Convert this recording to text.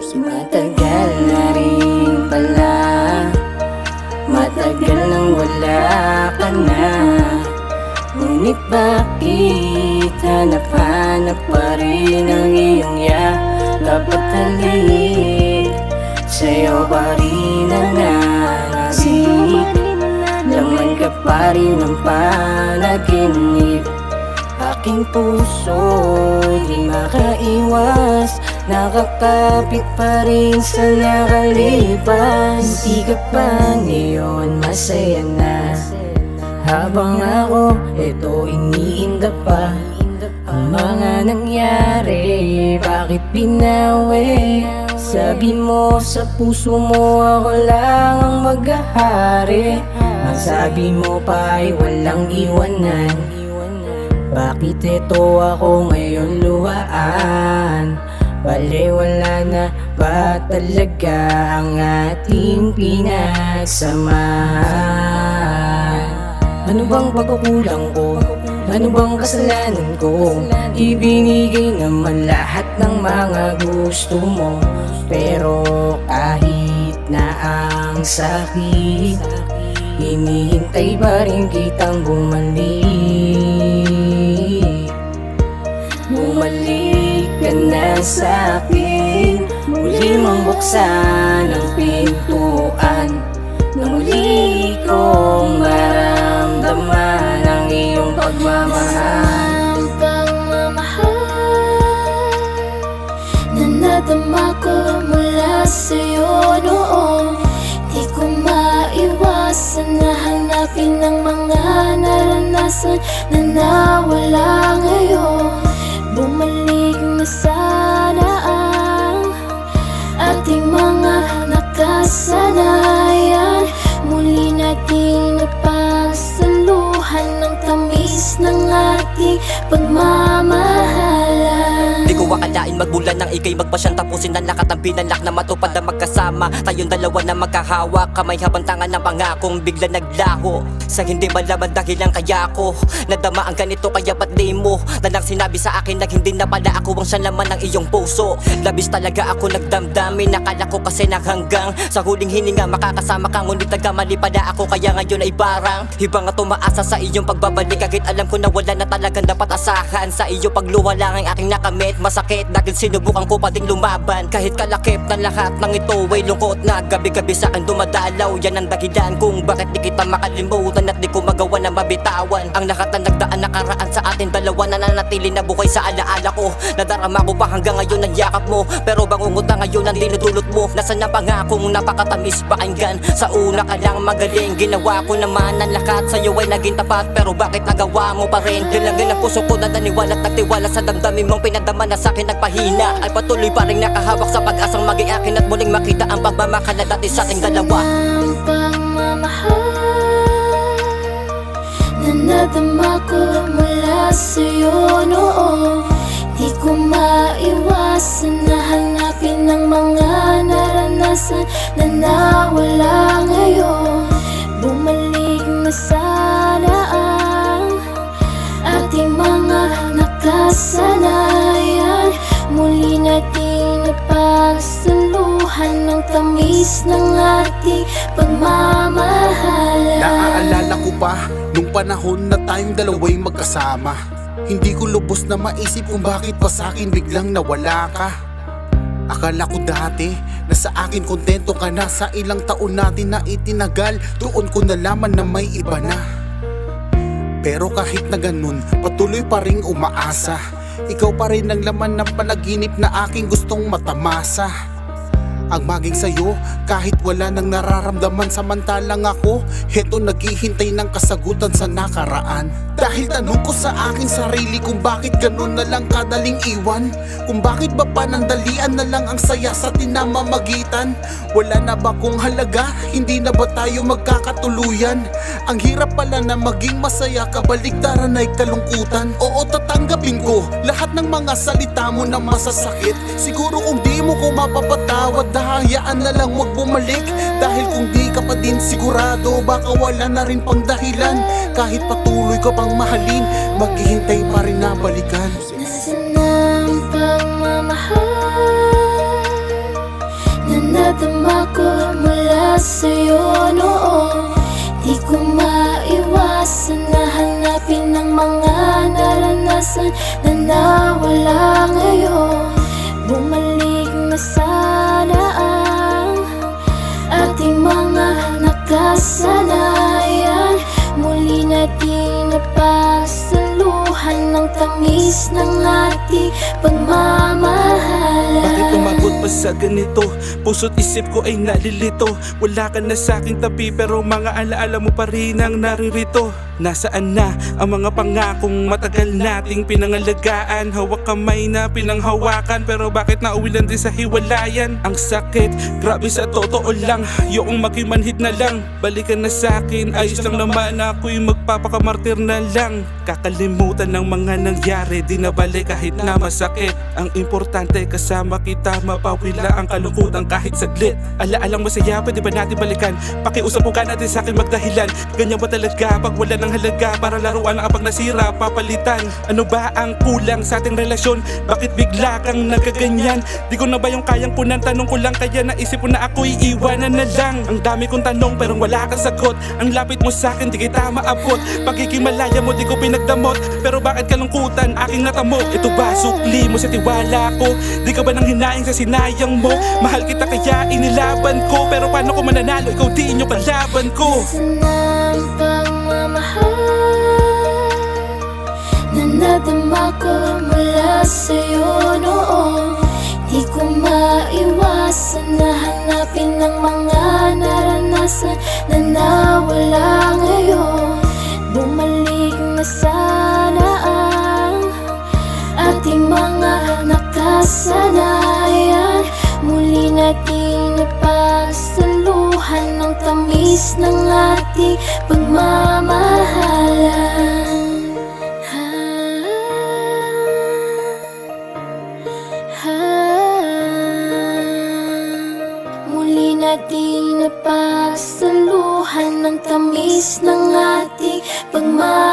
Matagal na rin pala, matagal nang wala ka na. Ngunit bakit hanap-hanap pa rin ang iyong yakap at halik? Sa'yo pa rin ang nanasik, laman ka pa rin ng panaginip. Aking puso di makaiwas, nakakapit pa rin sa nakalipas. Di ka pa ngayon masaya na, habang ako eto iniinda pa. Ang mga nangyari, bakit binawi? Sabi mo sa puso mo ako lang ang maghahari. Ang sabi mo pa ay walang iwanan. Bakit ito ako ngayon luhaan? Baliwala na ba talaga ang ating pinagsamahan? Ano bang pagkukulang ko? Ano bang kasalanan ko? Ibinigay naman lahat ng mga gusto mo, pero kahit na ang sakit, hinihintay pa rin kitang bumalik. Bumalik ka na sa'kin, muli mong buksan ang pintuan, na muli kong maramdaman ang iyong pagmamahal. Ang pagmamahal na nadama ko mula sa'yo noon, di ko maiwasan na hanapin ang mga naranasan na nawala ngayon. Bumalik na sana ang ating mga nakasanayan, muli nating napagsaluhan ng tamis ng ating pagmamahalan. Di ko akalain magbulan ng ikay magpasyang tapusin ang lakat ng binalak na matupad na magkasama. Tayong dalawa na magkahawak, kamay habang tangan ng pangakong bigla naglaho. Sa hindi malaman dahilan kaya ako nadama ang ganito, kaya ba't di mo na lang sinabi sa akin na hindi na pala ako ang siya laman ng iyong puso. Labis talaga ako nagdamdamin, nakala ko kasi na hanggang sa huling hininga makakasama ka, ngunit nagkamali pala ako, kaya ngayon ay parang ibang nga tumaasa sa iyong pagbabalik. Kahit alam ko na wala na talagang dapat asahan, sa iyo pagluha lang ang aking nakamit. Masakit dahil sinubukan ko pa ding lumaban, kahit kalakip ng lahat ng ito ay lungkot na gabi-gabi sa akin dumadalaw. Yan ang dahilan kung bakit di kita makalimutan at di ko magawa na mabitawan ang lahat na nagdaan nakaraan sa atin dalawa, na nanatili na buhay sa alaala ko. Nadarama ko pa hanggang ngayon ang yakap mo, pero bangungot na ngayon ang dinudulot mo. Nasaan na pangakong napakatamis pakinggan? Sa una ka lang magaling, ginawa ko naman ang lahat sa'yo ay naging tapat, pero bakit nagawa mo pa rin? Dilagay ng puso ko na naniwala at nagtiwala sa damdamin mong pinadama na sa'kin nagpahina, ay patuloy pa rin nakahawak sa pag-asang maging akin at muling makita ang pagmamahal na dati sa ating dalawa. Ang pagmamahal na nadama ko mula sa'yo noon, di ko maiwasan na hanapin ang mga naranasan na nawala ngayon. Bumalik na sana ang ating mga nakasanayan, muli nating napagsaluhan ng tamis ng ating pagmamahalan. Naaalala ko pa nung panahon na tayong dalawa'y magkasama. Hindi ko lubos na maisip kung bakit pa sa'kin biglang nawala ka. Akala ko dati na sa akin kontento ka na, sa ilang taon natin na itinagal, doon ko nalaman na may iba na. Pero kahit na ganun, patuloy pa ring umaasa. Ikaw pa rin ang laman ng panaginip na aking gustong matamasa. Ang maging sa'yo kahit wala nang nararamdaman, samantalang ako heto naghihintay ng kasagutan sa nakaraan. Dahil tanong ko sa aking sarili kung bakit ganun na lang kadaling iwan, kung bakit ba panandalian na lang ang saya sa tinamamagitan. Wala na ba kung halaga? Hindi na ba tayo magkakatuluyan? Ang hirap pala na maging masaya, kabaligtaran ay kalungkutan. Oo, tatanggapin ko lahat ng mga salita mo na masasakit. Siguro kung di mo ko mapapatawad, hayaan na lang wag bumalik. Dahil kung di ka pa din sigurado, baka wala na rin pang dahilan. Kahit patuloy ka pang mahalin, maghihintay pa rin na balikan. Nasaan ang pagmamahal sa'yo noon. Di ko maiwasan na hanapin ang mga naranasan na nawala ngayon. Bumalik na sana ang ating mga nakasanayan. Muli nating napasaluhan ng tamis ng ating pagmamahalan. Bakit umabot pa sa ganito? Puso't isip ko ay nalilito. Wala ka na sa aking tabi pero mga alaala mo pa rin ang naririto. Nasaan na ang mga pangakong matagal nating pinangalagaan? Hawak kamay na pinanghawakan pero bakit nauwi lang din sa hiwalayan? Ang sakit, grabe sa totoo lang. Yung makimanhid na lang. Balikan na sa akin, ayos lang naman ako'y magpapakamartir na lang. Kakalimutan ng mga nangyari, di na balik kahit na masakit. Ang importante kasama kita, mapawila ang kalungkutan kahit saglit. Alaalang masaya, pwede ba natin balikan? Pakiusap mo ka natin sa akin magdahilan. Ganyan ba talaga pag wala ng halaga? Para laruan ang kapag nasira, papalitan. Ano ba ang kulang sa ating relasyon? Bakit bigla kang nagkaganyan? Di ko na ba yung kayang punan? Tanong ko lang kaya naisip ko na ako'y iwanan na lang. Ang dami kong tanong pero wala kang sagot. Ang lapit mo sa akin di kita maabot. Pagkikimalaya mo di ko pinagdamot. Pero bakit kalungkutan aking natamo? Ito ba sukli mo sa tiwala ko? Di ka ba nang hinayang sa sinayang mo? Mahal kita kaya inilaban ko. Pero paano ko mananalo? Ikaw di nyo kalaban ko. Nasaan ang pagmamahal na nadama ko mula sa'yo noon? Di ko maiwasan na hanapin ang mga naranasan na nawala ngayon. Bumalik na sana ang ating mga nakasanayan. Muli nating napasaluhan ng tamis ng ating pagmamahalan. Muli nating napasaluhan ng tamis ng ating pagmamahalan.